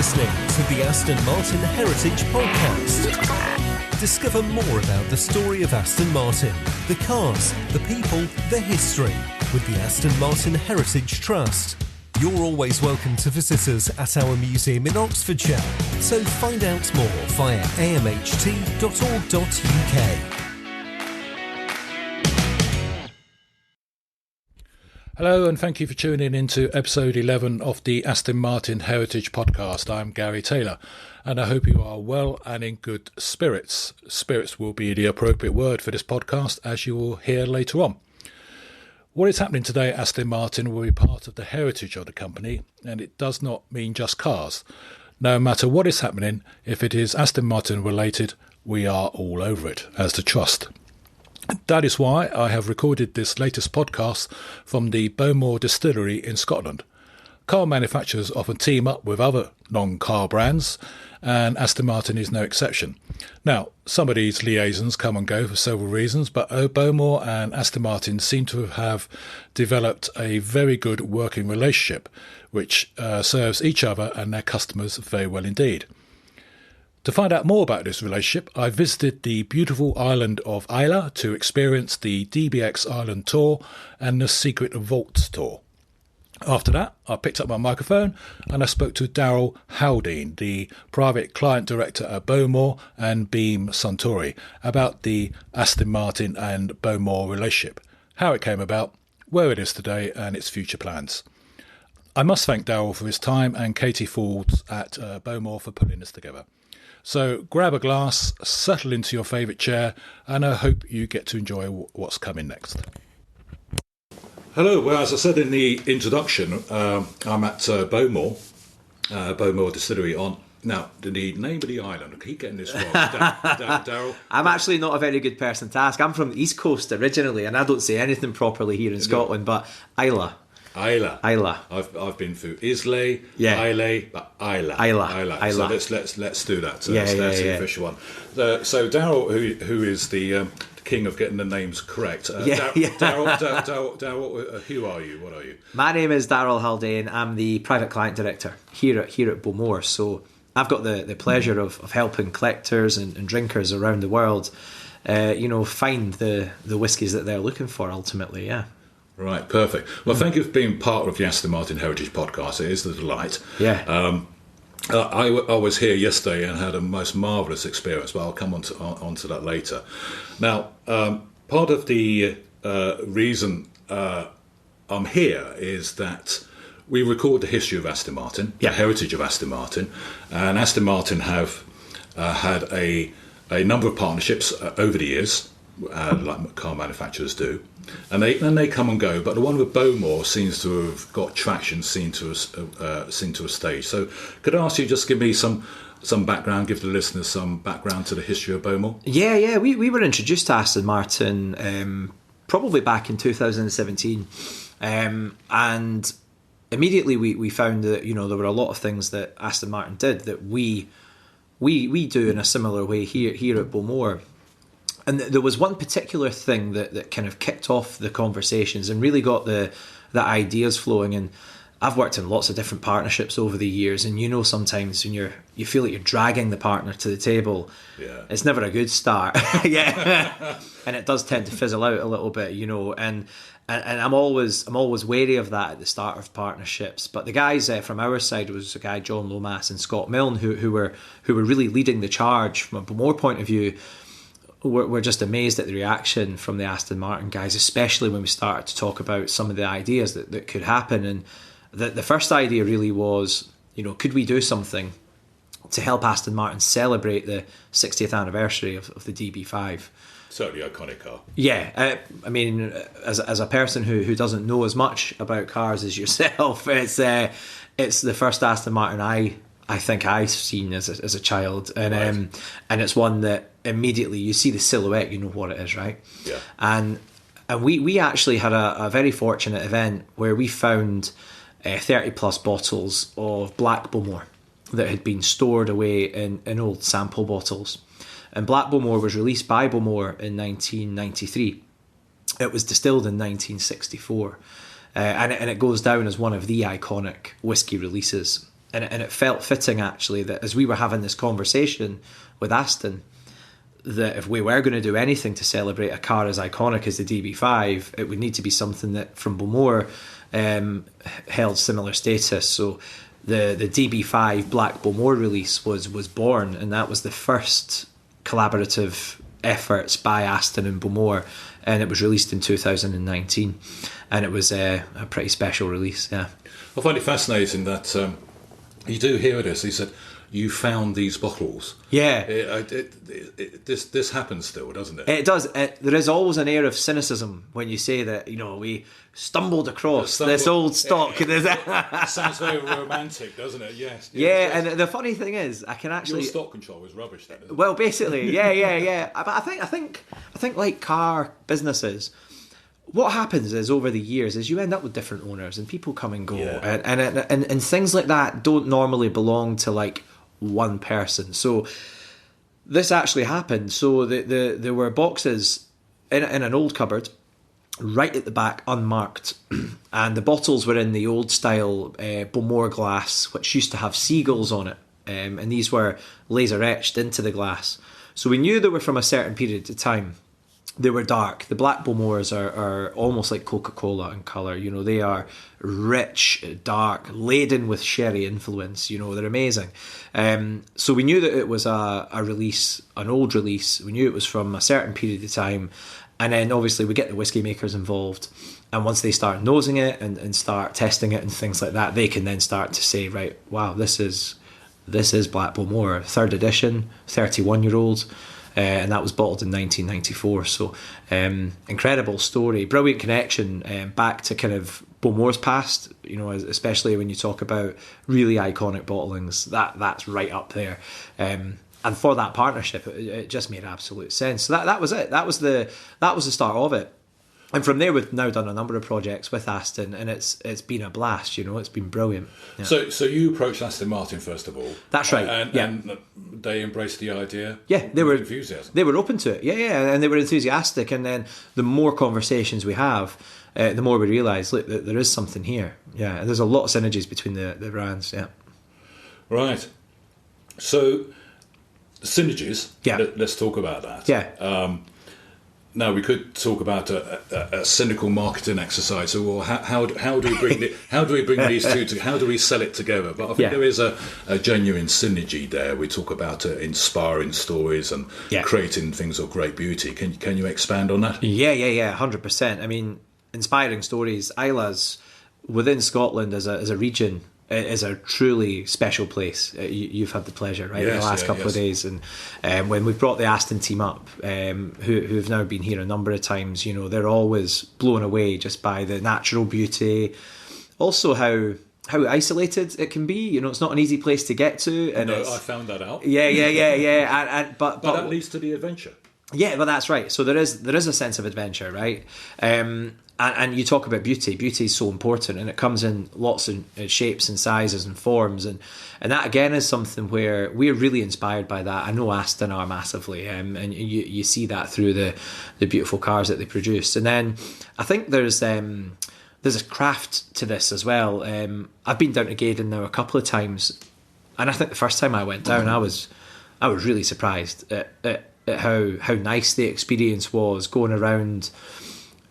listening to the Aston Martin Heritage Podcast. Discover more about the story of Aston Martin, the cars, the people, the history with the Aston Martin Heritage Trust. You're always welcome to visit us at our museum in Oxfordshire, so find out more via amht.org.uk. Hello and thank you for tuning in to episode 11 of the Aston Martin Heritage Podcast. I'm Garry Taylor and I hope you are well and in good spirits. Spirits will be the appropriate word for this podcast, as you will hear later on. What is happening today at Aston Martin will be part of the heritage of the company, and it does not mean just cars. No matter what is happening, if it is Aston Martin related, we are all over it as the Trust. That is why I have recorded this latest podcast from the Bowmore Distillery in Scotland. Car manufacturers often team up with other non-car brands, and Aston Martin is no exception. Now, some of these liaisons come and go for several reasons, but Bowmore and Aston Martin seem to have developed a very good working relationship, which serves each other and their customers very well indeed. To find out more about this relationship, I visited the beautiful island of Islay to experience the DBX Island Tour and the Secret Vaults Tour. After that, I picked up my microphone and I spoke to Daryl Haldane, the private client director at Bowmore and Beam Suntory, about the Aston Martin and Bowmore relationship, how it came about, where it is today and its future plans. I must thank Daryl for his time and Katie Fords at Bowmore for putting this together. So grab a glass, settle into your favourite chair, and I hope you get to enjoy what's coming next. Hello, well, as I said in the introduction, I'm at Bowmore Distillery on... Now, the name of the island, I keep getting this wrong. Daryl? I'm actually not a very good person to ask. I'm from the East Coast originally, and I don't say anything properly here in Scotland, but Islay. Islay. I've been through Islay, Islay, but Islay. So let's do that. That's the official one. So Daryl, who is the king of getting the names correct. Daryl, who are you? What are you? My name is Daryl Haldane. I'm the private client director here at Bowmore. So I've got the pleasure of helping collectors and drinkers around the world, find the whiskies that they're looking for ultimately. Yeah. Right, perfect. Well, thank you for being part of the Aston Martin Heritage Podcast. It is a delight. Yeah. I was here yesterday and had a most marvellous experience, but I'll come on to that later. Now, part of the reason I'm here is that we record the history of Aston Martin, the heritage of Aston Martin, and Aston Martin have had a number of partnerships over the years, like car manufacturers do. And they come and go, but the one with Bowmore seems to have got traction, seen to a stage. So, could I ask you just give me some background, give the listeners some background to the history of Bowmore? Yeah. We were introduced to Aston Martin probably back in 2017, and immediately we found that there were a lot of things that Aston Martin did that we do in a similar way here at Bowmore. And there was one particular thing that kind of kicked off the conversations and really got the ideas flowing. And I've worked in lots of different partnerships over the years, and sometimes when you feel like you're dragging the partner to the table, it's never a good start. And it does tend to fizzle out a little bit, and I'm always wary of that at the start of partnerships. But the guys from our side was a guy John Lomas and Scott Milne who were really leading the charge from a Bowmore point of view. We're just amazed at the reaction from the Aston Martin guys, especially when we started to talk about some of the ideas that could happen. And the first idea really was, could we do something to help Aston Martin celebrate the 60th anniversary of the DB5? Certainly iconic car. Yeah, I mean, as a person who doesn't know as much about cars as yourself, it's the first Aston Martin I think I've seen as a child, and it's one that immediately you see the silhouette, you know what it is, right? Yeah. And we actually had a very fortunate event where we found 30 plus bottles of Black Bowmore that had been stored away in old sample bottles. And Black Bowmore was released by Bowmore in 1993. It was distilled in 1964. And it goes down as one of the iconic whiskey releases and it felt fitting actually that as we were having this conversation with Aston, that if we were going to do anything to celebrate a car as iconic as the DB5, it would need to be something that from Bowmore held similar status. So the DB5 Black Bowmore release was born, and that was the first collaborative efforts by Aston and Bowmore, and it was released in 2019, and it was a pretty special release. Yeah, I find it fascinating that you do hear this. He said, "You found these bottles." Yeah, this happens still, doesn't it? It does. There is always an air of cynicism when you say that. We stumbled across this old stock. It sounds very romantic, doesn't it? Yes. Yeah, and the funny thing is, I can actually your stock control was rubbish then. Isn't it? Well, basically, yeah. But I think like car businesses, what happens is over the years is you end up with different owners and people come and go, and things like that don't normally belong to like one person. So this actually happened. So there were boxes in an old cupboard right at the back, unmarked, and the bottles were in the old style Bowmore glass, which used to have seagulls on it, and these were laser etched into the glass. So we knew they were from a certain period of time. They were dark. The black Bowmores are almost like Coca-Cola in colour. They are rich, dark, laden with sherry influence. They're amazing. So we knew that it was a release, an old release. We knew it was from a certain period of time. And then obviously we get the whiskey makers involved. And once they start nosing it and start testing it and things like that, they can then start to say, right, wow, this is Black Bowmore, 3rd edition, 31-year-old. And that was bottled in 1994. So incredible story, brilliant connection back to kind of Bowmore's past, especially when you talk about really iconic bottlings, that's right up there. And for that partnership, it just made absolute sense. So that was it. That was the start of it. And from there, we've now done a number of projects with Aston, and it's been a blast. It's been brilliant. Yeah. So you approached Aston Martin first of all. That's right. And they embraced the idea. Yeah, they were enthusiastic. They were open to it. Yeah, and they were enthusiastic. And then the more conversations we have, the more we realise, look, there is something here. Yeah, and there's a lot of synergies between the brands. Yeah. Right. So synergies. Yeah. Let's talk about that. Yeah. Now we could talk about a cynical marketing exercise. So, well, how do we bring these two together? How do we sell it together? But I think there is a genuine synergy there. We talk about inspiring stories and creating things of great beauty. Can you expand on that? Yeah, 100%. I mean, inspiring stories. Islay's within Scotland as a region is a truly special place. You've had the pleasure, right, in the last couple of days, and when we've brought the Aston team up, who've now been here a number of times, they're always blown away just by the natural beauty, also how isolated it can be. It's not an easy place to get to, and I found that out. Yeah. But that leads to the adventure. Yeah, well, that's right. So there is a sense of adventure, right? And you talk about beauty. Beauty is so important, and it comes in lots of shapes and sizes and forms, and that again is something where we're really inspired by that. I know Aston are massively, and you see that through the beautiful cars that they produce. And then I think there's a craft to this as well. I've been down to Gaydon now a couple of times, and I think the first time I went down, I was really surprised at how nice the experience was going around.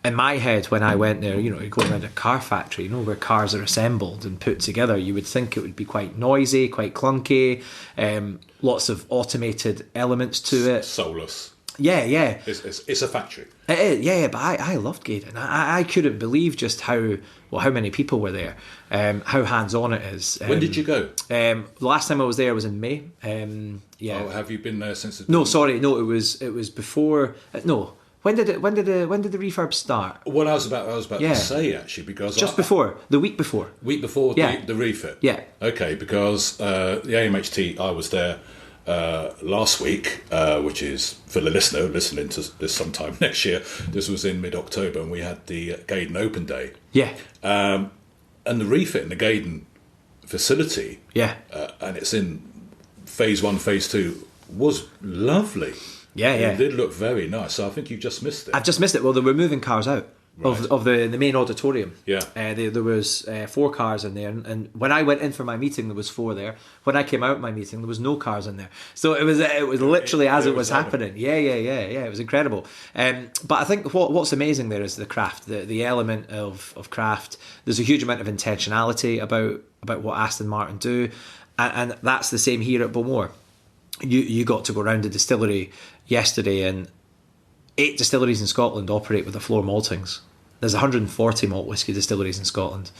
In my head, when I went there, you go around a car factory, where cars are assembled and put together, you would think it would be quite noisy, quite clunky, lots of automated elements to it. Soulless. Yeah. It's a factory. It is, yeah, but I loved Gaydon. I couldn't believe just how many people were there, how hands-on it is. When did you go? The last time I was there was in May. Oh, have you been there since? No, it was before. No. When did the refurb start? Well, I was about to say actually, because the week before the refit. Yeah. Okay, because the AMHT, I was there last week, which is for the listener listening to this sometime next year. This was in mid-October, and we had the Gaydon Open Day. Yeah. And the refit in the Gaydon facility. Yeah. And it's in phase 1, phase 2 was lovely. Yeah. It did look very nice. So I think you just missed it. I've just missed it. Well, they were moving cars out. of the main auditorium. Yeah. There was 4 cars in there, and when I went in for my meeting, there was 4 there. When I came out of my meeting, there was no cars in there. So it was literally as it was happening. Yeah. It was incredible. But I think what's amazing there is the craft, the element of craft. There's a huge amount of intentionality about what Aston Martin do, and that's the same here at Bowmore. You got to go around the distillery yesterday, and 8 distilleries in Scotland operate with the floor maltings. There's 140 malt whisky distilleries in Scotland,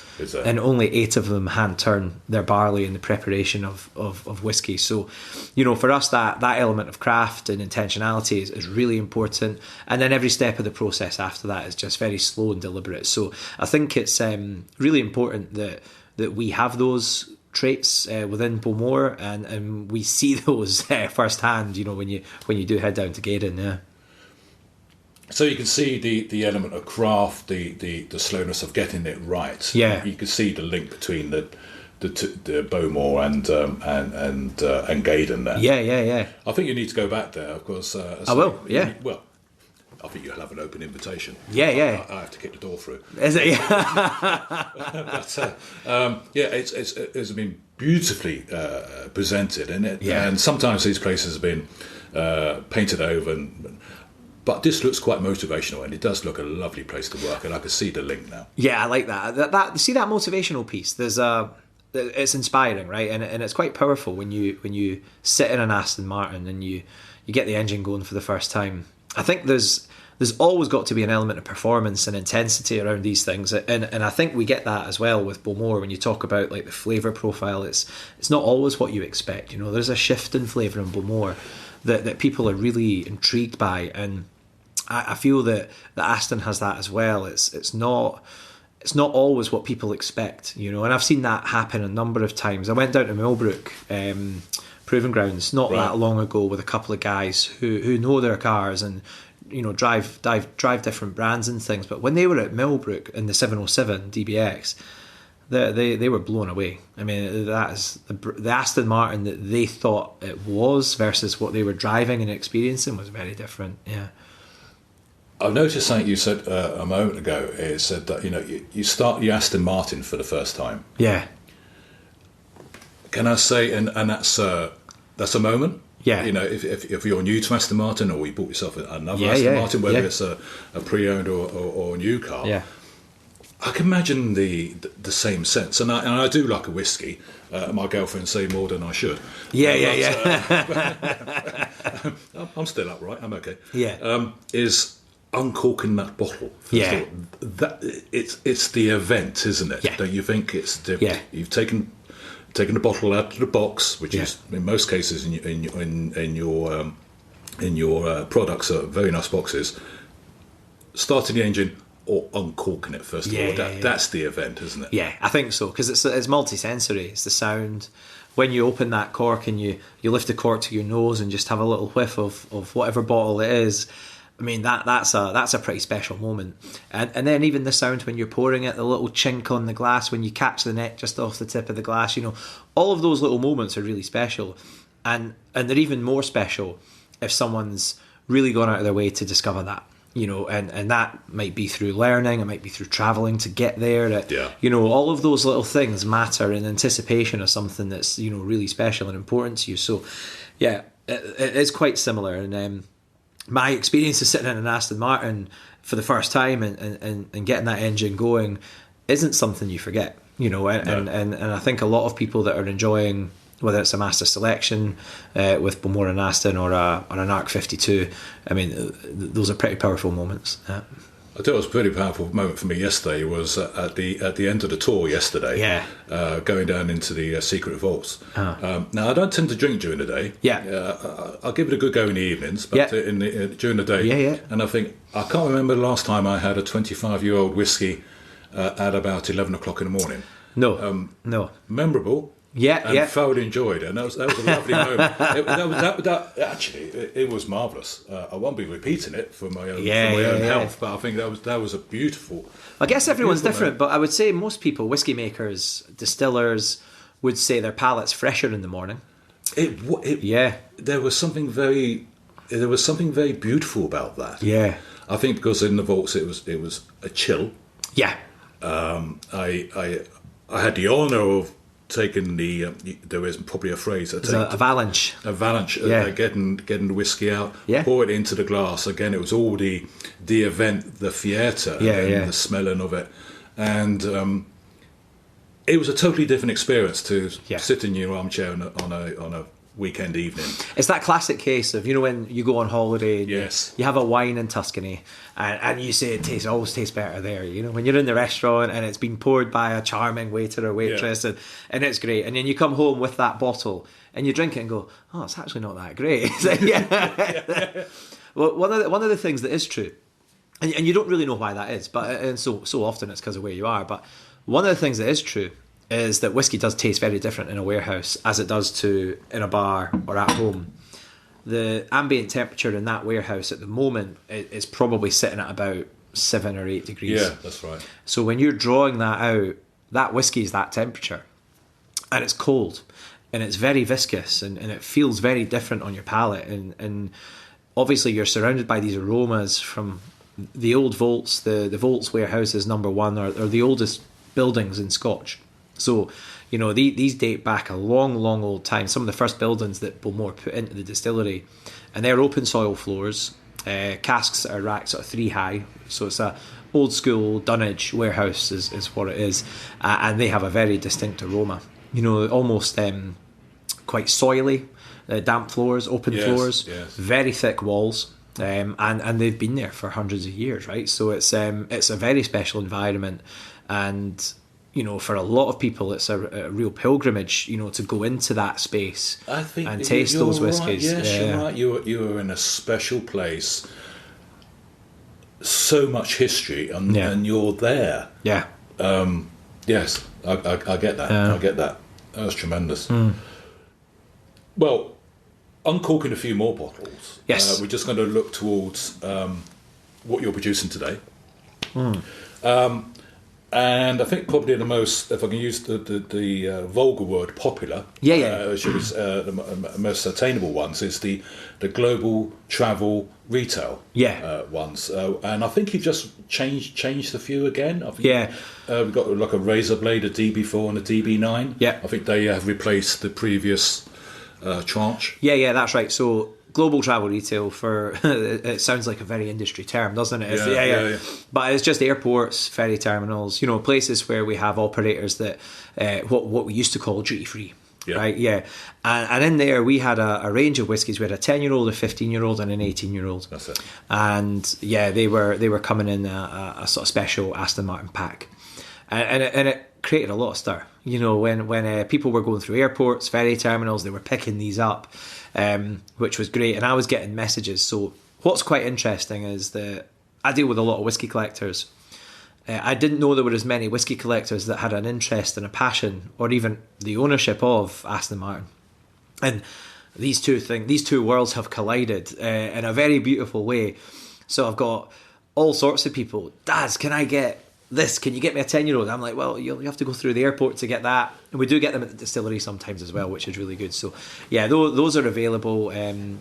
and only 8 of them hand turn their barley in the preparation of whisky. So, for us, that element of craft and intentionality is really important. And then every step of the process after that is just very slow and deliberate. So I think it's really important that we have those traits within Bowmore, and we see those firsthand. When you do head down to Gaydon, yeah. So you can see the element of craft, the slowness of getting it right. Yeah, you can see the link between the Bowmore and Gaydon there. Yeah. I think you need to go back there, of course. I will. Yeah. Well, I think you'll have an open invitation. Yeah. I have to kick the door through. Is it? But it's been beautifully presented, isn't it? Yeah. And sometimes these places have been painted over, but this looks quite motivational, and it does look a lovely place to work, and I can see the link now. Yeah, I like that. See that motivational piece? It's inspiring, right? And it's quite powerful when you sit in an Aston Martin and you get the engine going for the first time. I think there's always got to be an element of performance and intensity around these things, and I think we get that as well with Bowmore. When you talk about like the flavour profile, it's not always what you expect. There's a shift in flavour in Bowmore that people are really intrigued by, and I feel that Aston has that as well. It's not always what people expect, and I've seen that happen a number of times. I went down to Millbrook Proving Grounds not that long ago with a couple of guys who know their cars and drive different brands and things. But when they were at Millbrook in the 707 DBX, they were blown away. I mean, that is the Aston Martin that they thought it was versus what they were driving and experiencing was very different. Yeah. I've noticed something you said a moment ago. It said that you start your Aston Martin for the first time. Yeah. Can I say, and that's a moment. Yeah. If you're new to Aston Martin, or you bought yourself another Aston Martin, whether it's a pre-owned or a new car. Yeah. I can imagine the same sense, and I do like a whiskey. My girlfriend say more than I should. Yeah. I'm still upright. I'm okay. Yeah. Is uncorking that bottle. Yeah. That it's the event, isn't it? Yeah. Don't you think it's the you've taken the bottle out of the box, which is in most cases in your products are very nice boxes. Starting the engine or uncorking it first of all. That's the event, isn't it? Yeah, I think so, because it's multi-sensory. It's the sound. When you open that cork and you lift the cork to your nose and just have a little whiff of whatever bottle it is, I mean that's a pretty special moment. And then even the sound when you're pouring it, the little chink on the glass when you catch the neck just off the tip of the glass, all of those little moments are really special, and they're even more special if someone's really gone out of their way to discover that. And that might be through learning, it might be through travelling to get there. All of those little things matter in anticipation of something that's, really special and important to you. So, yeah, it is quite similar. And my experience of sitting in an Aston Martin for the first time and getting that engine going isn't something you forget, and I think a lot of people that are enjoying, whether it's a Master Selection with Bowmore and Aston or an ARC 52, I mean, those are pretty powerful moments. Yeah. I thought it was a pretty powerful moment for me yesterday was at the end of the tour yesterday, going down into the secret vaults. Now, I don't tend to drink during the day. I'll give it a good go in the evenings, but during the day. And I think, I can't remember the last time I had a 25-year-old whiskey at about 11 o'clock in the morning. No. Memorable. And thoroughly enjoyed it, and that was a lovely moment. It was marvellous. I won't be repeating it for my own health, but I think that was a beautiful. I guess everyone's different, but I would say most people, whiskey makers, distillers, would say their palate's fresher in the morning. There was something very beautiful about that. I think because in the vaults it was a chill. Yeah. I had the honour of taking there is probably a phrase. Avalanche. Getting the whiskey out, pour it into the glass. Again, it was all the event, the theatre, and the smelling of it, and it was a totally different experience to sit in your armchair on a weekend evening. It's that classic case of, when you go on holiday and you have a wine in Tuscany and you say it always tastes better there, when you're in the restaurant and it's been poured by a charming waiter or waitress and it's great, and then you come home with that bottle and you drink it and go, oh, it's actually not that great. Well, one of the things that is true, and you don't really know why that is, and so often it's because of where you are, but one of the things that is true is that whiskey does taste very different in a warehouse as it does to in a bar or at home. The ambient temperature in that warehouse at the moment is probably sitting at about 7 or 8 degrees. Yeah, that's right. So when you're drawing that out, that whiskey is that temperature, and it's cold, and it's very viscous, and it feels very different on your palate, and obviously you're surrounded by these aromas from the old vaults. The vaults warehouses number one are the oldest buildings in Scotch. So, these date back a long, long old time. Some of the first buildings that Bowmore put into the distillery, and they're open soil floors, casks that are racked sort of 3 high. So it's a old school dunnage warehouse is what it is, and they have a very distinct aroma. Almost quite soily, damp floors, open floors, very thick walls. And they've been there for hundreds of years, right? So it's a very special environment, and for a lot of people, it's a real pilgrimage, to go into that space and taste those whiskies. Right. Yes, you're right. You are in a special place. So much history, and you're there. Yeah. Yes, I get that. I get that. That was tremendous. Well, uncorking a few more bottles. Yes. We're just going to look towards what you're producing today. And I think probably the most, if I can use the vulgar word, popular, the most attainable ones is the global travel retail ones. And I think you've just changed a few again. We've got like a razor blade, a DB4 and a DB9. Yeah. I think they have replaced the previous tranche. Yeah, that's right. So global travel retail, for it sounds like a very industry term, doesn't it? Yeah. But it's just airports, ferry terminals, places where we have operators that what we used to call duty free. Yeah. Right, yeah. And in there we had a range of whiskies. We had a 10-year-old, a 15-year-old and an 18-year-old. That's it. And they were coming in a sort of special Aston Martin pack. And it created a lot of stir. When people were going through airports, ferry terminals, they were picking these up, which was great. And I was getting messages. So what's quite interesting is that I deal with a lot of whiskey collectors. I didn't know there were as many whiskey collectors that had an interest and a passion, or even the ownership of Aston Martin. And these two worlds have collided in a very beautiful way. So I've got all sorts of people. Daz, can I get this? Can you get me a 10-year-old? I'm like, well, you have to go through the airport to get that. And we do get them at the distillery sometimes as well, which is really good. So yeah, those are available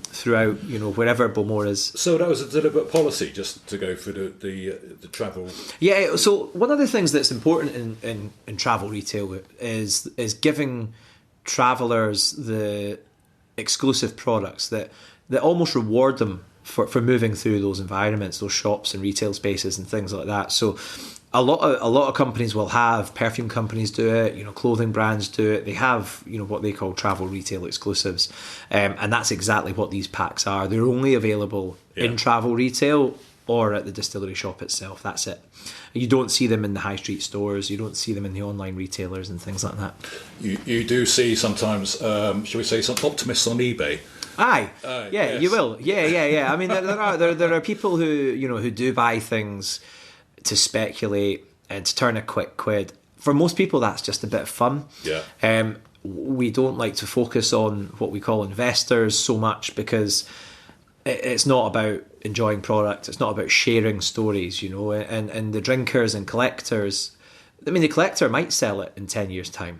throughout, wherever Bowmore is. So that was a deliberate policy, just to go for the travel. Yeah. So one of the things that's important in travel retail is giving travellers the exclusive products that almost reward them for moving through those environments, those shops and retail spaces and things like that. So a lot of companies will have, perfume companies do it, clothing brands do it. They have, what they call travel retail exclusives. And that's exactly what these packs are. They're only available in travel retail or at the distillery shop itself. That's it. You don't see them in the high street stores. You don't see them in the online retailers and things like that. You do see sometimes, shall we say, some optimists on eBay. Aye, yes. You will. Yeah. I mean, there are people who do buy things to speculate and to turn a quick quid. For most people, that's just a bit of fun. Yeah. We don't like to focus on what we call investors so much, because it's not about enjoying product. It's not about sharing stories, and the drinkers and collectors. I mean, the collector might sell it in 10 years' time.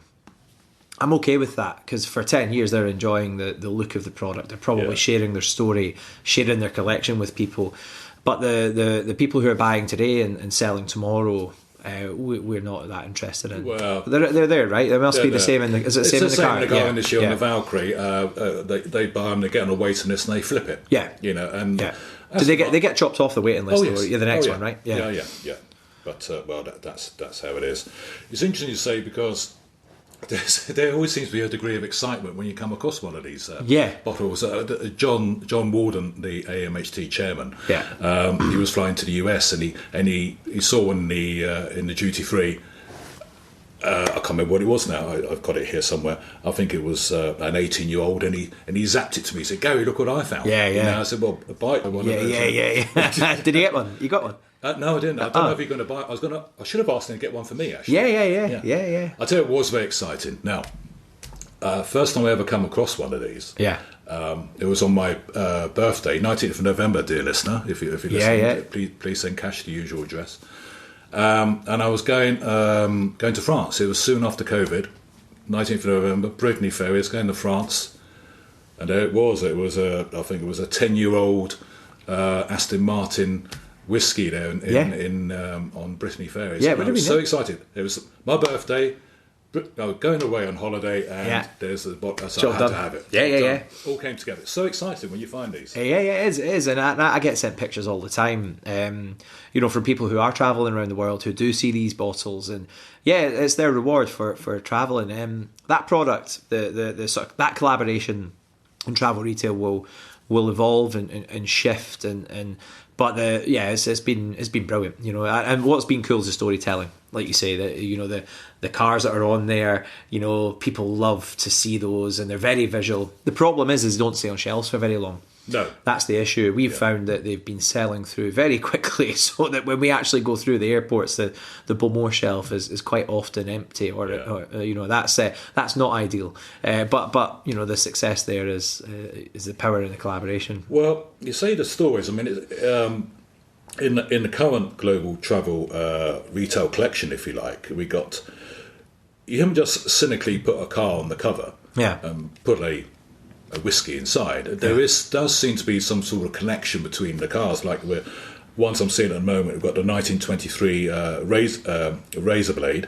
I'm okay with that, because for 10 years they're enjoying the look of the product. They're probably sharing their story, sharing their collection with people. But the people who are buying today and selling tomorrow, we're not that interested in. Well, they're there, right? There must be the same in the. Is it the same in the car? It's the same in the car on the Valkyrie. They buy them, they get on a waiting list, and they flip it. Yeah, and do they get chopped off the waiting list? Yes. Or the next one, right? Yeah. But that's how it is. It's interesting you say, because there always seems to be a degree of excitement when you come across one of these bottles. John Warden, the AMHT chairman, he was flying to the US and he saw one in the duty free. I can't remember what it was now. I've got it here somewhere. I think it was an 18-year-old, and he zapped it to me. He said, "Gary, look what I found." Yeah. I said, "Well, buy one of those." Yeah. Did he get one? You got one? No, I didn't. I don't know if you're going to buy it. I should have asked him to get one for me, actually. Yeah. I tell you, it was very exciting. Now, first time I ever come across one of these. Yeah. It was on my birthday, 19th of November, dear listener. If you're listening, please send cash to the usual address. And I was going to France. It was soon after COVID, 19th of November, Brittany Ferry. I was going to France, and there it was. I think it was a 10-year-old Aston Martin whiskey there on Brittany Ferry. Yeah, I was so excited. It was my birthday. I was going away on holiday, and there's the bottle, so I had to have it. Yeah. All came together. It's so exciting when you find these. Yeah, it is. And I get sent pictures all the time, from people who are travelling around the world who do see these bottles, and it's their reward for travelling. That product, the sort of, that collaboration in travel retail will evolve and shift, but it's been brilliant, and what's been cool is the storytelling, like you say, that the cars that are on there, people love to see those, and they're very visual. The problem is they don't stay on shelves for very long. No, that's the issue. We've found that they've been selling through very quickly, so that when we actually go through the airports, the Bowmore shelf is quite often empty, or that's not ideal. But the success there is the power of the collaboration. Well, you say the stories. I mean, in the current global travel retail collection, if you like, you haven't just cynically put a car on the cover. Put a whiskey inside. There does seem to be some sort of connection between the cars. Like ones I'm seeing at the moment, we've got the 1923 Razor Blade,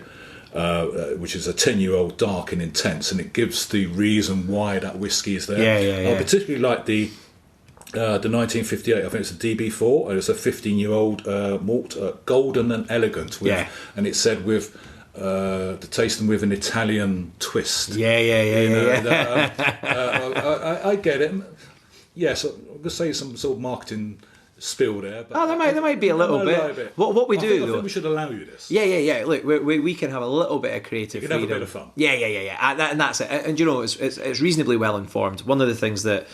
which is a 10-year-old dark and intense, and it gives the reason why that whiskey is there. I particularly like the 1958, I think it's a DB4, and it's a 15-year-old malt, golden and elegant, and it said with the tasting with an Italian twist. I get it. Yes, I'm going to say some sort of marketing spill there. But there might be a little bit. What we do, I think we should allow you this. Yeah. Look, we can have a little bit of creative freedom. Have a bit of fun. Yeah. And that's it. And it's reasonably well informed. One of the things that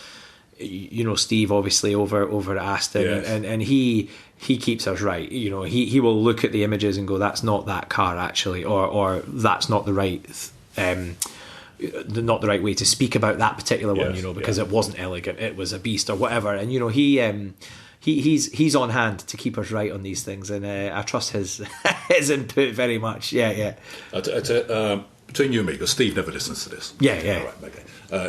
Steve obviously over at Aston, and he keeps us right. He will look at the images and go, that's not that car actually, or that's not the right way to speak about that particular one, because it wasn't elegant, it was a beast or whatever. And he's on hand to keep us right on these things, and I trust his input very much. Between you and me, because Steve never listens to this. Yeah. All right, okay.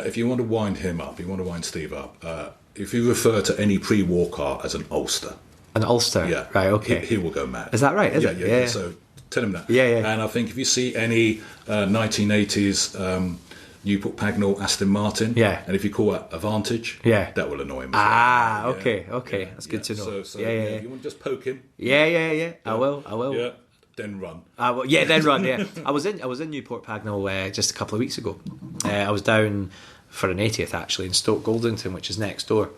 If you want to wind him up, you want to wind Steve up, if you refer to any pre-war car as an Ulster. An Ulster? Right, okay. He will go mad. Is that right? Is it? Yeah. So tell him that. Yeah. And I think if you see any 1980s Newport Pagnell Aston Martin, and if you call it a Vantage, that will annoy him. Okay. That's good to know. So if you want to just poke him. Yeah. I will. Yeah. Then run. Then run. Yeah, I was in Newport Pagnell just a couple of weeks ago. I was down for an 80th actually in Stoke Goldington, which is next door,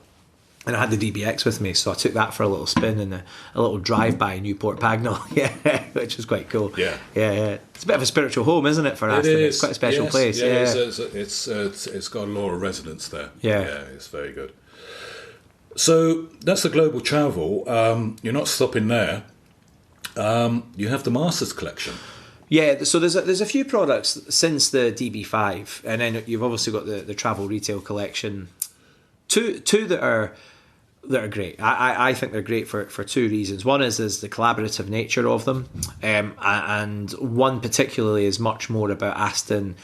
and I had the DBX with me, so I took that for a little spin and a little drive by Newport Pagnell, which was quite cool. Yeah. It's a bit of a spiritual home, isn't it, for Aston? It's quite a special place. It's got a lot of resonance there. Yeah, it's very good. So that's the global travel. You're not stopping there. You have the Masters collection. Yeah, so there's a few products since the DB5, and then you've obviously got the travel retail collection. Two that are great. I think they're great for two reasons. One is the collaborative nature of them, and one particularly is much more about Aston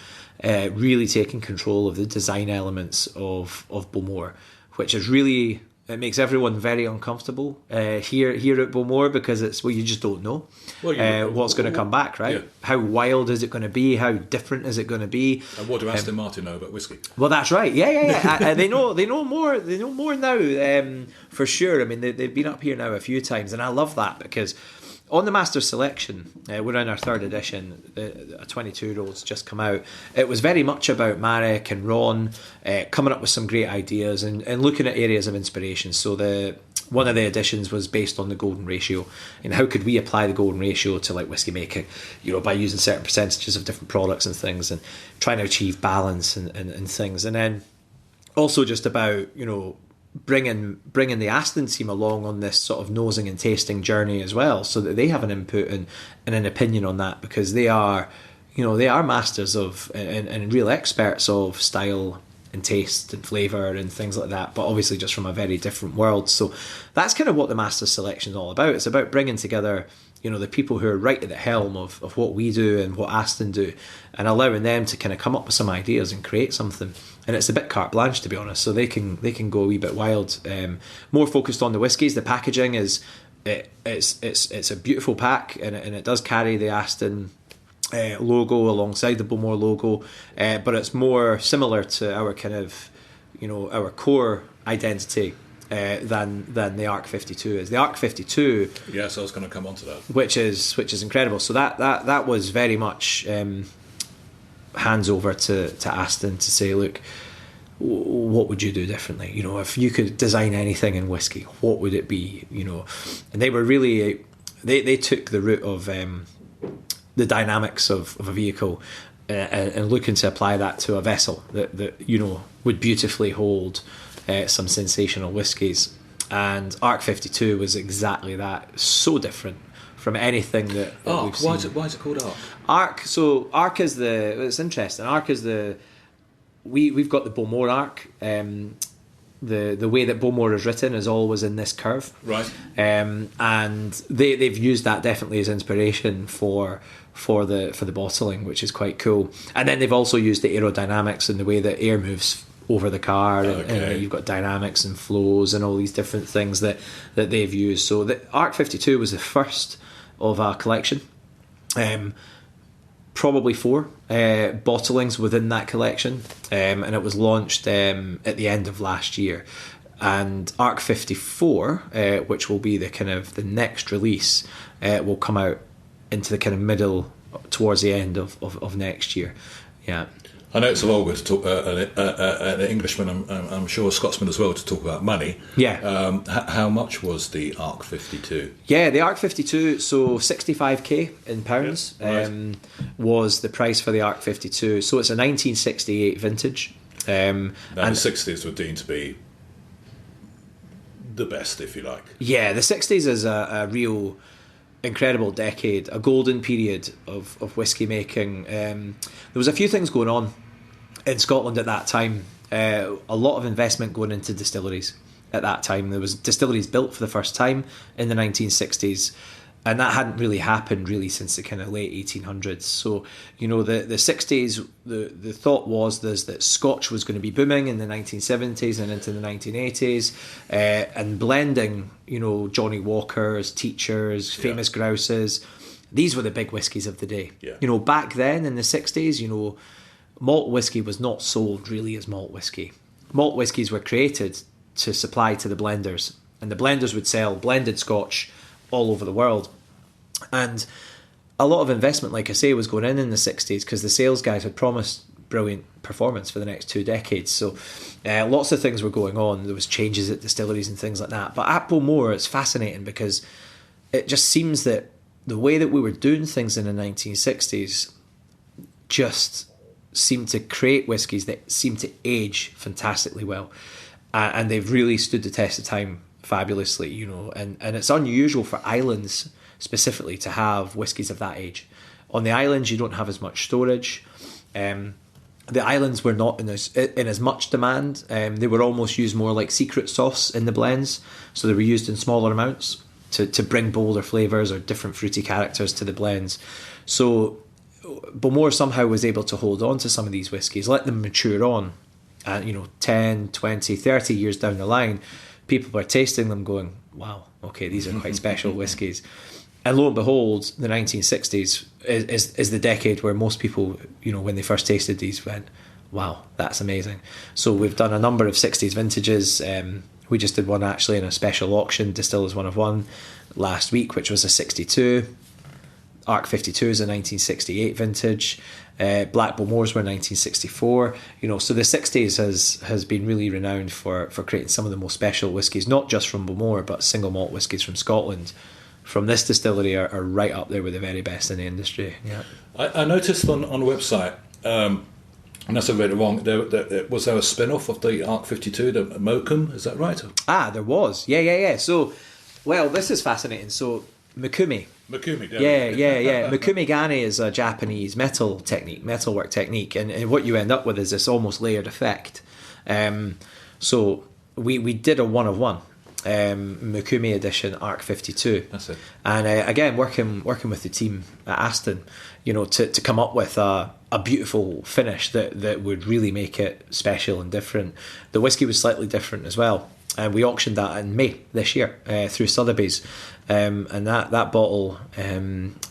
really taking control of the design elements of Bowmore, which is really It makes everyone very uncomfortable here at Bowmore, because it's, well, you just don't know what's going to come back, right? Yeah. How wild is it going to be? How different is it going to be? And what do Aston Martin know about whiskey? Well, that's right. Yeah. They know more. They know more now, for sure. I mean, they've been up here now a few times, and I love that, because on the Masters Selection, we're in our third edition, a 22-year-old's just come out. It was very much about Marek and Ron coming up with some great ideas and looking at areas of inspiration. So one of the editions was based on the golden ratio, and how could we apply the golden ratio to like whiskey making, by using certain percentages of different products and things, and trying to achieve balance and things. And then also just about, bringing the Aston team along on this sort of nosing and tasting journey as well, so that they have an input and an opinion on that, because they are masters of and real experts of style and taste and flavour and things like that, but obviously just from a very different world. So that's kind of what the Masters Selection is all about. It's about bringing together the people who are right at the helm of what we do and what Aston do, and allowing them to kind of come up with some ideas and create something. And it's a bit carte blanche, to be honest, so they can go a wee bit wild. More focused on the whiskies. The packaging it's a beautiful pack, and it does carry the Aston logo alongside the Bowmore logo, but it's more similar to our kind of our core identity than the Arc 52 is. The Arc 52, yes, I was going to come on to that, which is incredible. So that was very much hands over to Aston to say, look, what would you do differently? If you could design anything in whiskey, what would it be? And they were really they took the route of the dynamics of a vehicle and looking to apply that to a vessel that would beautifully hold some sensational whiskies. And Arc 52 was exactly that. So different from anything that we've seen. Why is it called Arc? Arc. So Arc is it's interesting. Arc is we've got the Bowmore Arc. The way that Bowmore is written is always in this curve, right? And they've used that definitely as inspiration for the bottling, which is quite cool. And then they've also used the aerodynamics and the way that air moves over the car, and you've got dynamics and flows and all these different things that they've used. So the Arc 52 was the first of a collection. Probably 4 bottlings within that collection, and it was launched at the end of last year. And Arc 54, which will be the next release, will come out into the kind of middle towards the end of next year. Yeah. I know it's a vulgar to talk an Englishman, I'm sure a Scotsman as well, to talk about money. Yeah. How much was the Arc 52? Yeah, the Arc 52, so 65k in pounds, was the price for the Arc 52. So it's a 1968 vintage. Now the 60s were deemed to be the best, if you like. Yeah, the 60s is a real incredible decade, a golden period of whiskey making. There was a few things going on in Scotland at that time. A lot of investment going into distilleries at that time. There was distilleries built for the first time in the 1960s, and that hadn't really happened since the kind of late 1800s. So the 60s, the thought was that Scotch was going to be booming in the 1970s and into the 1980s, and blending Johnny Walkers, Teachers, Famous Grouses, these were the big whiskies of the day. Back then in the 60s, malt whiskey was not sold really as malt whiskey. Malt whiskies were created to supply to the blenders, and the blenders would sell blended Scotch all over the world. And a lot of investment, like I say, was going in the 60s because the sales guys had promised brilliant performance for the next 2 decades. So lots of things were going on. There was changes at distilleries and things like that. But at Bowmore, it's fascinating because it just seems that the way that we were doing things in the 1960s just seemed to create whiskies that seemed to age fantastically well. And they've really stood the test of time fabulously, and it's unusual for islands specifically to have whiskies of that age. On the islands, you don't have as much storage. The islands were not in as much demand. They were almost used more like secret sauce in the blends, so they were used in smaller amounts to bring bolder flavours or different fruity characters to the blends. So Bowmore somehow was able to hold on to some of these whiskies, let them mature on, 10, 20, 30 years down the line, people were tasting them going, wow, okay, these are quite special whiskies. And lo and behold, the 1960s is the decade where most people, when they first tasted these, went, wow, that's amazing. So we've done a number of 60s vintages. We just did one actually in a special auction, Distillers 1 of 1, last week, which was a 62. Arc 52 is a 1968 vintage. Black Bowmores were 1964. So the 60s has been really renowned for creating some of the most special whiskies, not just from Bowmore, but single malt whiskies from Scotland. From this distillery are right up there with the very best in the industry. Yeah, I noticed on the website, unless I read it wrong, was there a spin-off of the Arc 52, the Mokum? Is that right? There was. Yeah. So, well, this is fascinating. So, Mikumi. Yeah. Mikumi Gane is a Japanese metalwork technique, and what you end up with is this almost layered effect. So we did a 1 of 1. Mikumi edition Arc 52. That's it. And again, working with the team at Aston, to come up with a beautiful finish that would really make it special and different. The whiskey was slightly different as well, and we auctioned that in May this year through Sotheby's, and that bottle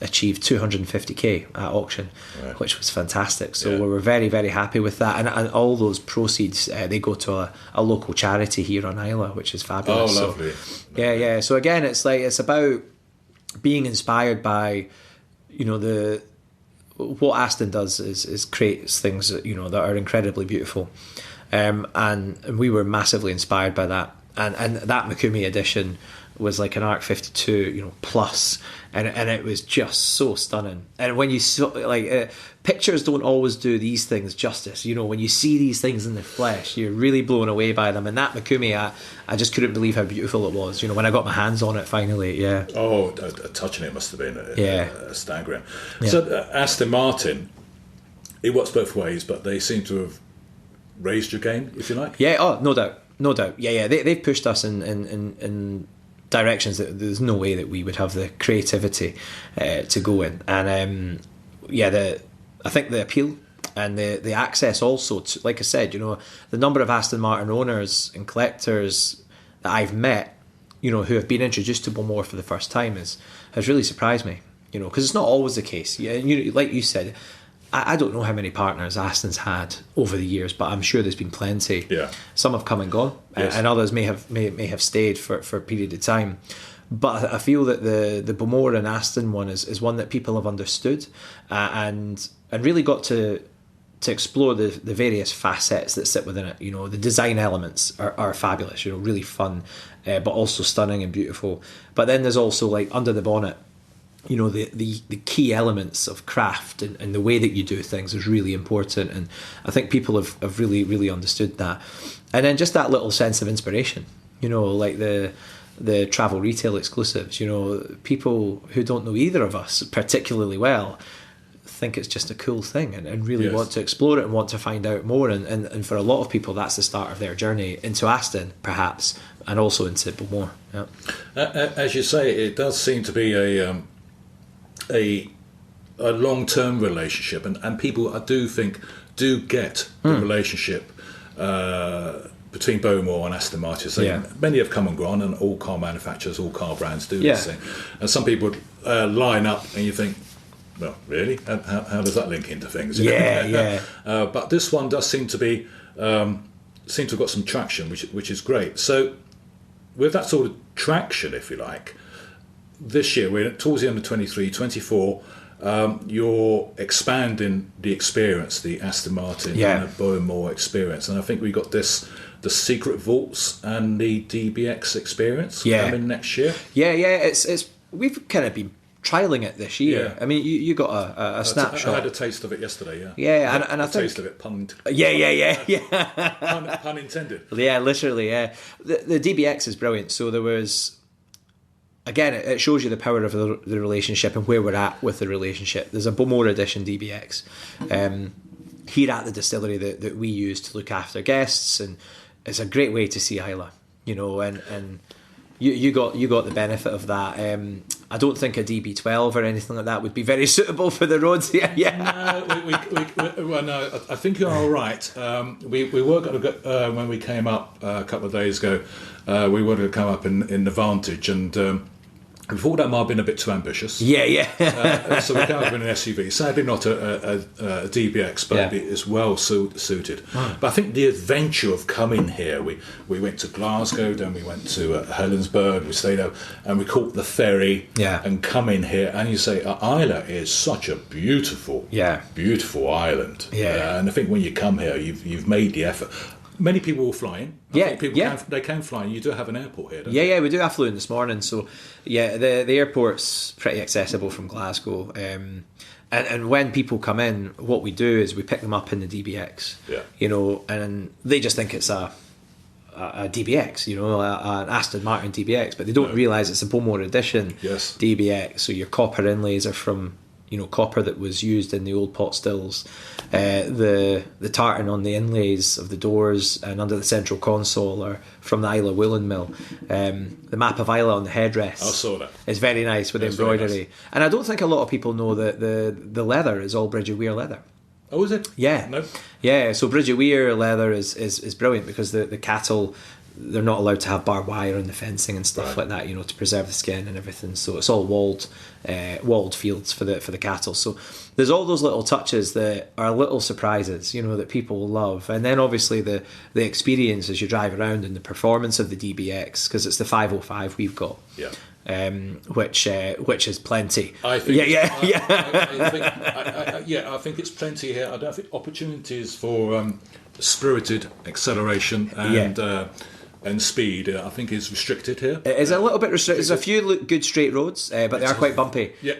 achieved 250k at auction, right, which was fantastic. So we were very, very happy with that, and all those proceeds they go to a local charity here on Islay, which is fabulous. Oh, lovely. Yeah. So again, it's about being inspired by what Aston does is creates things that are incredibly beautiful, and we were massively inspired by that, and that Mikumi edition was like an Arc 52 plus, and it was just so stunning. And when you saw pictures don't always do these things justice. When you see these things in the flesh, you're really blown away by them. And that Mikumi, I just couldn't believe how beautiful it was. When I got my hands on it finally. Yeah. Oh, touching it must have been staggering. Yeah. So Aston Martin, it works both ways, but they seem to have raised your game, if you like. Yeah. Oh, no doubt. Yeah. They've pushed us in directions that there's no way that we would have the creativity to go in. And I think the appeal and the access also to, like I said, the number of Aston Martin owners and collectors that I've met, who have been introduced to Bowmore for the first time has really surprised me, because it's not always the case. Yeah, like you said, I don't know how many partners Aston's had over the years, but I'm sure there's been plenty. Yeah. Some have come and gone, yes, and others may have stayed for a period of time. But I feel that the Bowmore and Aston one is one that people have understood and really got to explore the various facets that sit within it. The design elements are fabulous, really fun, but also stunning and beautiful. But then there's also under the bonnet, the key elements of craft and the way that you do things is really important, and I think people have really, really understood that. And then just that little sense of inspiration, like the travel retail exclusives, people who don't know either of us particularly well think it's just a cool thing and really want to explore it and want to find out more, and for a lot of people that's the start of their journey into Aston perhaps, and also into Bowmore. As you say, it does seem to be a long-term relationship, and people I do think do get the relationship between Bowmore and Aston Martin. So many have come and gone, and all car manufacturers, all car brands do this thing, and some people line up and you think, well, really, how does that link into things? But this one does seem to have got some traction, which is great. So with that sort of traction, if you like, this year, we're towards the end of 23, 24, you're expanding the experience, the Aston Martin and the Bowmore experience. And I think we got the Secret Vaults and the DBX experience coming next year. It's we've kind of been trialling it this year. I mean, you got a snapshot. I had a taste of it yesterday, and I think... taste of it, pun intended. Yeah, literally, The DBX is brilliant. So there was... Again, it shows you the power of the relationship and where we're at with the relationship. There's a Bowmore edition DBX here at the distillery that we use to look after guests, and it's a great way to see Islay, and you got the benefit of that. I don't think a DB12 or anything like that would be very suitable for the roads. Yeah. No, well, no, I think you're all right. We were going to go, when we came up a couple of days ago, we were going to come up in the Vantage, and we thought that might have been a bit too ambitious. Yeah. So we came up in an SUV. Sadly, not a DBX, but it's well suited. But I think the adventure of coming here, we went to Glasgow, then we went to Helensburgh, we stayed there, and we caught the ferry and come in here. And you say, Islay is such a beautiful island. Yeah. And I think when you come here, you've made the effort. Many people will fly in. I think they can fly in. You do have an airport here, don't you? Yeah, we do. I flew in this morning, so the airport's pretty accessible from Glasgow. And when people come in, what we do is we pick them up in the DBX. Yeah. And they just think it's a DBX, an Aston Martin DBX, but they don't realise it's a Bowmore Edition DBX. So your copper inlays are from copper that was used in the old pot stills. The tartan on the inlays of the doors and under the central console are from the Islay woolen mill. The map of Islay on the headrest. I saw that. It's very nice with embroidery. Nice. And I don't think a lot of people know that the leather is all Bridget Weir leather. Oh, is it? Yeah. No. Yeah, so Bridget Weir leather is brilliant because the cattle, they're not allowed to have barbed wire in the fencing and stuff like that, to preserve the skin and everything. So it's all walled fields for the cattle. So there's all those little touches that are little surprises, that people love. And then obviously the experience as you drive around and the performance of the DBX, because it's the 505 we've got. Yeah. Which is plenty. I think. I think it's plenty here. I don't think opportunities for spirited acceleration and speed, I think, is restricted here. It is a little bit restricted. There's a few good straight roads, but they are quite bumpy. Yeah.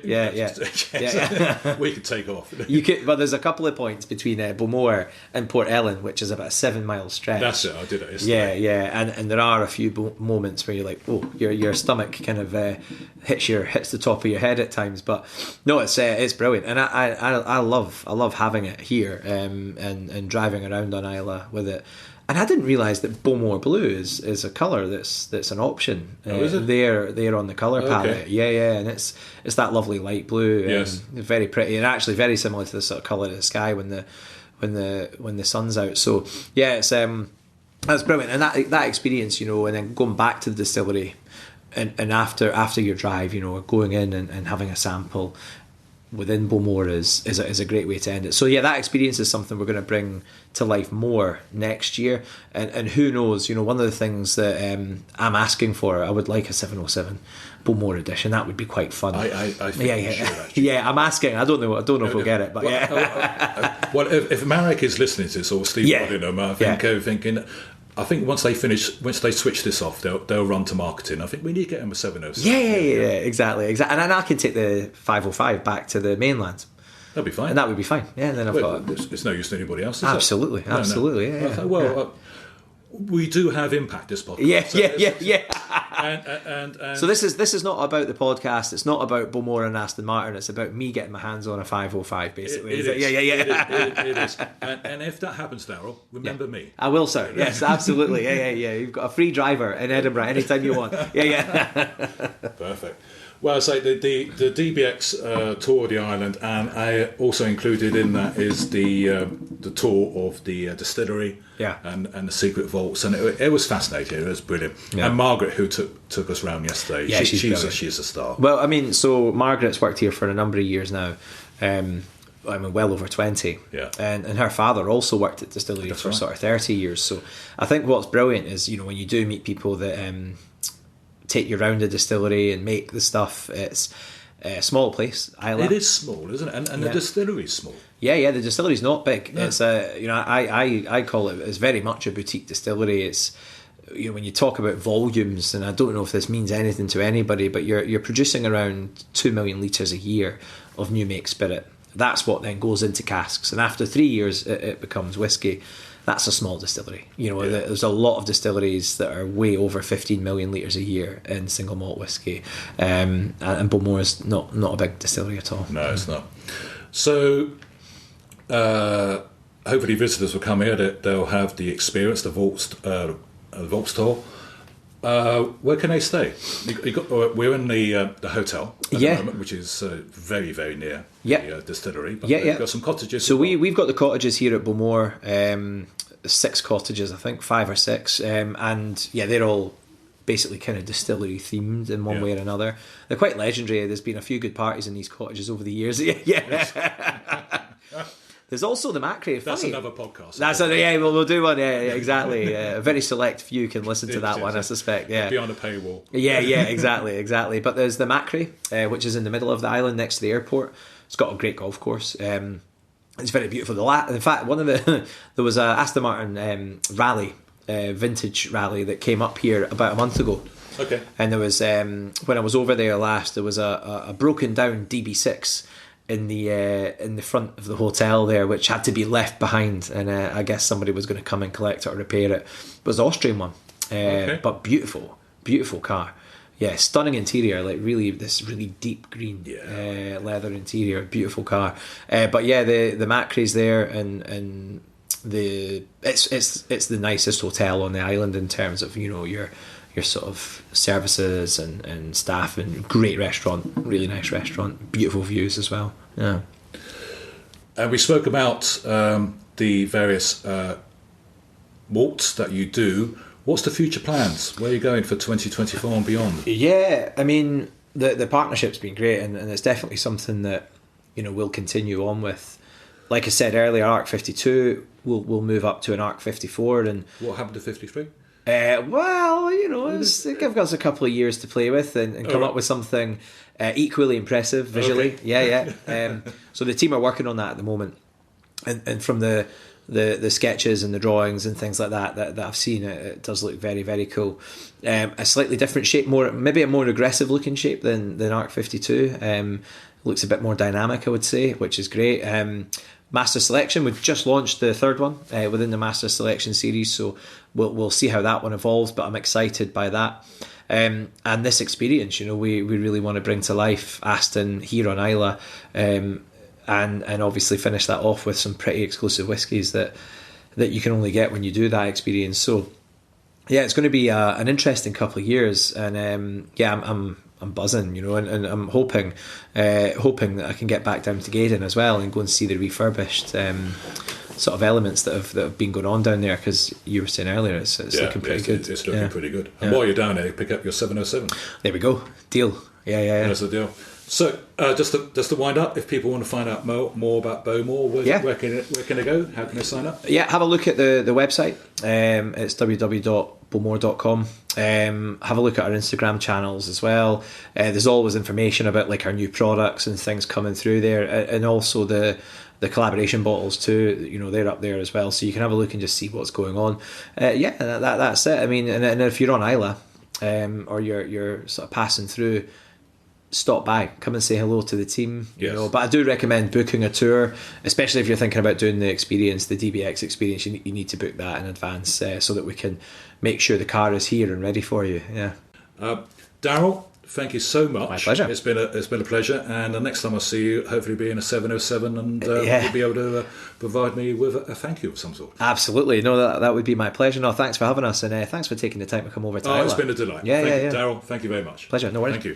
We could take off. But there's a couple of points between Bowmore and Port Ellen, which is about a 7-mile stretch. That's it. I did it yesterday. Yeah. And there are a few moments where you're like, oh, your stomach kind of hits the top of your head at times. But no, it's brilliant, and I love having it here and driving around on Islay with it. And I didn't realise that Bowmore Blue is a colour that's an option. Is it? They're on the colour palette. Yeah, and it's that lovely light blue. Yes, very pretty, and actually very similar to the sort of colour of the sky when the sun's out. So yeah, it's that's brilliant, and that experience, and then going back to the distillery, and after your drive, going in and having a sample within Bowmore is a great way to end it. So yeah, that experience is something we're going to bring to life more next year, and who knows, one of the things that I'm asking for, I would like a 707 Bowmore edition. That would be quite fun. I think sure, yeah, I'm asking. I don't know if we'll get it, but well, if Marek is listening to this, or Steve Boddingham, thinking, I think once they switch this off, they'll run to marketing. I think we need to get them a 707. Yeah, exactly. And then I can take the 505 back to the mainland. That'd be fine. And that would be fine. Yeah, and then I've got... It's no use to anybody else, is absolutely, it? Absolutely, yeah. We do have impact, this podcast. Yeah. And so this is not about the podcast. It's not about Bowmore and Aston Martin. It's about me getting my hands on a 505, basically. It is. And if that happens, Darryl, remember me. I will, sir. Yes, absolutely. Yeah. You've got a free driver in Edinburgh anytime you want. Yeah. Perfect. Well, I say the DBX tour of the island, and I also included in that is the tour of the distillery, and the secret vaults, and it was fascinating. It was brilliant. Yeah. And Margaret, who took us round yesterday, she's a star. Well, I mean, so Margaret's worked here for a number of years now. Well over 20. Yeah. And her father also worked at distillery for sort of 30 years. So I think what's brilliant is, when you do meet people that take you around the distillery and make the stuff, it's a small place, Islay. It is small, isn't it? And the distillery is small. Yeah, the distillery's not big. No. It's I call it, it's very much a boutique distillery. It's, when you talk about volumes, and I don't know if this means anything to anybody, but you're producing around 2 million litres a year of new make spirit. That's what then goes into casks, and after 3 years it becomes whiskey. That's a small distillery. There's a lot of distilleries that are way over 15 million litres a year in single malt whiskey, and Bowmore is not a big distillery at all. No, it's not. So hopefully visitors will come here. They'll have the experience, the vaults tour. Where can they stay? We're in the hotel at the moment, which is very, very near the distillery. But we've got some cottages. So we've got the cottages here at Bowmore, 6 cottages, I think, 5 or 6. And they're all basically kind of distillery themed in one way or another. They're quite legendary. There's been a few good parties in these cottages over the years. There's also the Macrae. That's another podcast. We'll do one. Exactly. A very select few can listen to that one, I suspect. Yeah, beyond a paywall. Exactly. But there's the Macrae, which is in the middle of the island next to the airport. It's got a great golf course. It's very beautiful. In fact, there was a Aston Martin rally, vintage rally that came up here about a month ago. Okay. And there was when I was over there last, there was a broken down DB6 in the front of the hotel there, which had to be left behind, and I guess somebody was going to come and collect it or repair it. It was the Austrian one, but beautiful car. Yeah, stunning interior, like this really deep green leather interior, beautiful car. But yeah, the Macrae's there, and it's the nicest hotel on the island in terms of your sort of services and staff, and great restaurant, really nice restaurant, beautiful views as well. Yeah. And we spoke about the various walks that you do. What's the future plans? Where are you going for 2024 and beyond? Yeah, I mean, the partnership's been great, and it's definitely something that we'll continue on with. Like I said earlier, Arc 52 we'll move up to an Arc 54, and what happened to 53? Give us a couple of years to play with and come up with something equally impressive visually. Okay. So the team are working on that at the moment, and from the sketches and the drawings and things like that I've seen, it does look very, very cool. A slightly different shape, maybe a more aggressive looking shape than Arc 52. Looks a bit more dynamic, I would say, which is great. Master Selection, we've just launched the 3rd one within the Master Selection series, so we'll see how that one evolves, but I'm excited by that. And this experience, we really want to bring to life Aston here on Islay, and obviously finish that off with some pretty exclusive whiskies that you can only get when you do that experience. So yeah, it's going to be an interesting couple of years, and I'm buzzing, and I'm hoping that I can get back down to Gaydon as well and go and see the refurbished sort of elements that have been going on down there, because you were saying earlier it's looking pretty good. It's looking pretty good. And while you're down there, you pick up your 707. There we go. Deal. Yeah. That's the deal. So just to wind up, if people want to find out more about Bowmore, where can they go? How can they sign up? Yeah, have a look at the website. It's www.bowmore.com. Have a look at our Instagram channels as well. There's always information about like our new products and things coming through there, and also the collaboration bottles too. They're up there as well, so you can have a look and just see what's going on. That's it. I mean, and if you're on Islay, or you're sort of passing through, stop by, come and say hello to the team. Yes. But I do recommend booking a tour, especially if you're thinking about doing the experience, the DBX experience. You need to book that in advance, so that we can make sure the car is here and ready for you. Yeah. Darryl, thank you so much. My pleasure. It's been a pleasure, and the next time I see you, hopefully be in a 707, and you'll be able to provide me with a thank you of some sort. Absolutely. No, that would be my pleasure. No, thanks for having us, and thanks for taking the time to come over to Islay. It's been a delight. Yeah. Darryl, thank you very much. Pleasure. No worries. Thank you.